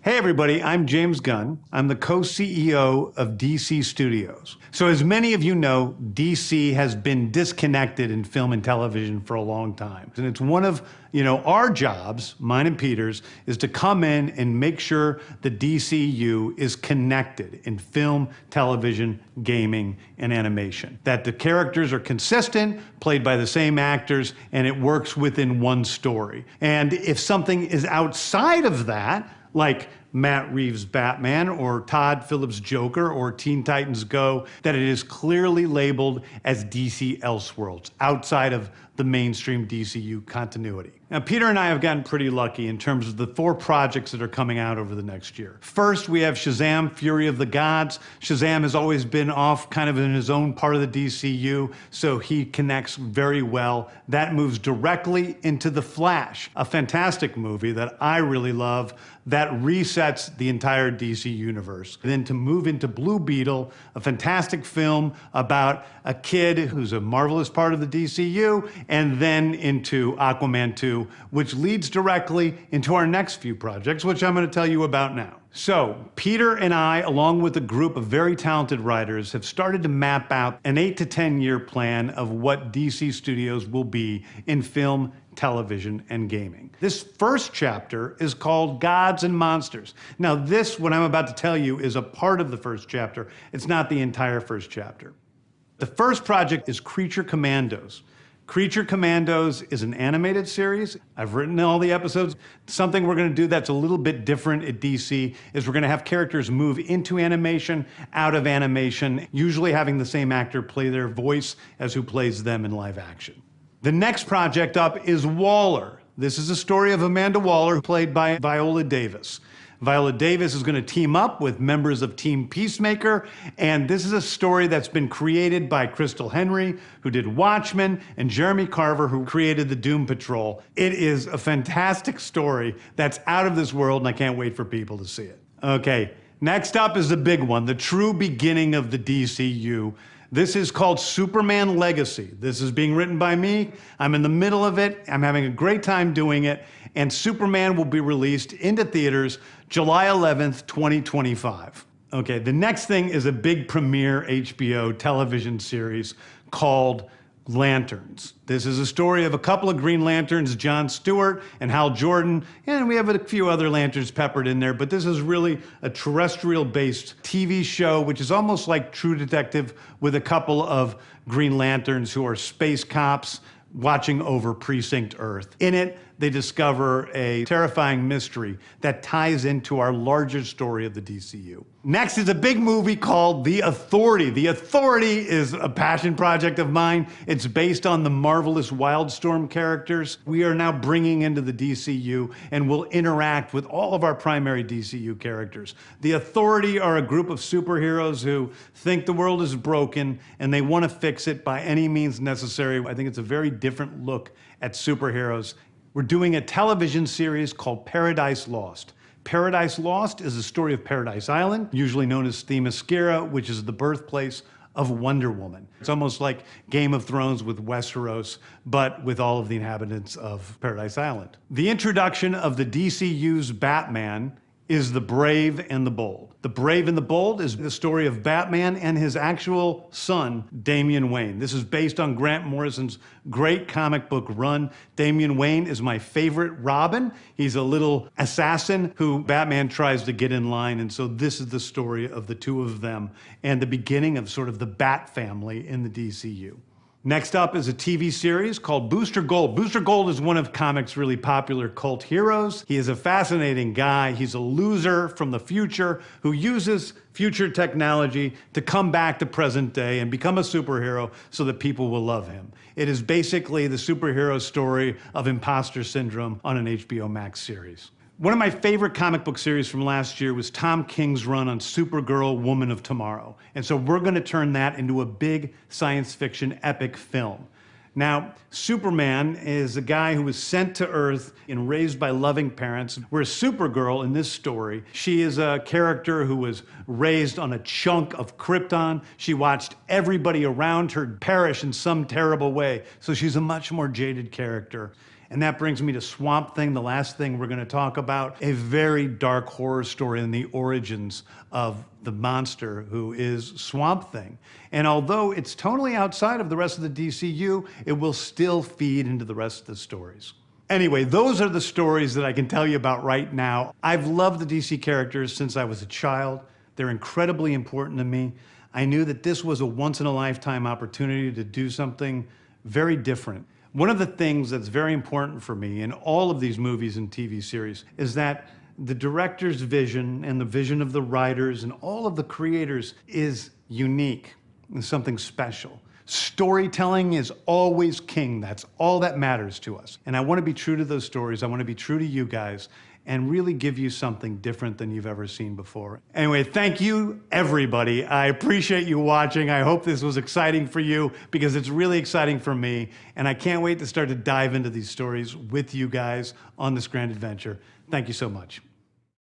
Hey everybody, I'm James Gunn. I'm the co-CEO of DC Studios. So as many of you know, DC has been disconnected in film and television for a long time. And it's one of, our jobs, mine and Peter's, is to come in and make sure the DCU is connected in film, television, gaming, and animation. That the characters are consistent, played by the same actors, and it works within one story. And if something is outside of that, like Matt Reeves' Batman or Todd Phillips' Joker or Teen Titans Go, that it is clearly labeled as DC Elseworlds, outside of the mainstream DCU continuity. Now, Peter and I have gotten pretty lucky in terms of the 4 projects that are coming out over the next year. First, we have Shazam! Fury of the Gods. Shazam has always been off kind of in his own part of the DCU, so he connects very well. That moves directly into The Flash, a fantastic movie that I really love that resets the entire DC universe. Then to move into Blue Beetle, a fantastic film about a kid who's a marvelous part of the DCU, and then into Aquaman 2, which leads directly into our next few projects, which I'm going to tell you about now. So, Peter and I, along with a group of very talented writers, have started to map out an 8 to 10 year plan of what DC Studios will be in film, television, and gaming. This first chapter is called Gods and Monsters. Now this, what I'm about to tell you, is a part of the first chapter. It's not the entire first chapter. The first project is Creature Commandos. Creature Commandos is an animated series. I've written all the episodes. Something we're going to do that's a little bit different at DC is we're going to have characters move into animation, out of animation, usually having the same actor play their voice as who plays them in live action. The next project up is Waller. This is a story of Amanda Waller, played by Viola Davis. Viola Davis is going to team up with members of Team Peacemaker, and this is a story that's been created by Crystal Henry, who did Watchmen, and Jeremy Carver, who created the Doom Patrol. It is a fantastic story that's out of this world, and I can't wait for people to see it. Okay, next up is the big one, the true beginning of the DCU. This is called Superman Legacy. This is being written by me. I'm in the middle of it. I'm having a great time doing it. And Superman will be released into theaters July 11th, 2025. Okay, the next thing is a big premiere HBO television series called Lanterns. This is a story of a couple of Green Lanterns, John Stewart and Hal Jordan, and we have a few other Lanterns peppered in there, but this is really a terrestrial-based TV show, which is almost like True Detective with a couple of Green Lanterns who are space cops watching over Precinct Earth. In it, they discover a terrifying mystery that ties into our larger story of the DCU. Next is a big movie called The Authority. The Authority is a passion project of mine. It's based on the marvelous Wildstorm characters we are now bringing into the DCU and will interact with all of our primary DCU characters. The Authority are a group of superheroes who think the world is broken and they want to fix it by any means necessary. I think it's a very different look at superheroes. We're doing a television series called Paradise Lost. Paradise Lost is the story of Paradise Island, usually known as Themyscira, which is the birthplace of Wonder Woman. It's almost like Game of Thrones with Westeros, but with all of the inhabitants of Paradise Island. The introduction of the DCU's Batman is The Brave and the Bold. The Brave and the Bold is the story of Batman and his actual son, Damian Wayne. This is based on Grant Morrison's great comic book run. Damian Wayne is my favorite Robin. He's a little assassin who Batman tries to get in line, and so this is the story of the two of them and the beginning of sort of the Bat family in the DCU. Next up is a TV series called Booster Gold. Booster Gold is one of comics' really popular cult heroes. He is a fascinating guy. He's a loser from the future who uses future technology to come back to present day and become a superhero so that people will love him. It is basically the superhero story of imposter syndrome on an HBO Max series. One of my favorite comic book series from last year was Tom King's run on Supergirl, Woman of Tomorrow. And so we're going to turn that into a big science fiction epic film. Now, Superman is a guy who was sent to Earth and raised by loving parents, whereas Supergirl in this story, she is a character who was raised on a chunk of Krypton. She watched everybody around her perish in some terrible way, so she's a much more jaded character. And that brings me to Swamp Thing, the last thing we're going to talk about, a very dark horror story in the origins of the monster who is Swamp Thing. And although it's totally outside of the rest of the DCU, it will still feed into the rest of the stories. Anyway, those are the stories that I can tell you about right now. I've loved the DC characters since I was a child. They're incredibly important to me. I knew that this was a once-in-a-lifetime opportunity to do something very different. One of the things that's very important for me in all of these movies and TV series is that the director's vision and the vision of the writers and all of the creators is unique and something special. Storytelling is always king. That's all that matters to us. And I want to be true to those stories. I want to be true to you guys and really give you something different than you've ever seen before. Anyway, thank you, everybody. I appreciate you watching. I hope this was exciting for you because it's really exciting for me. And I can't wait to start to dive into these stories with you guys on this grand adventure. Thank you so much.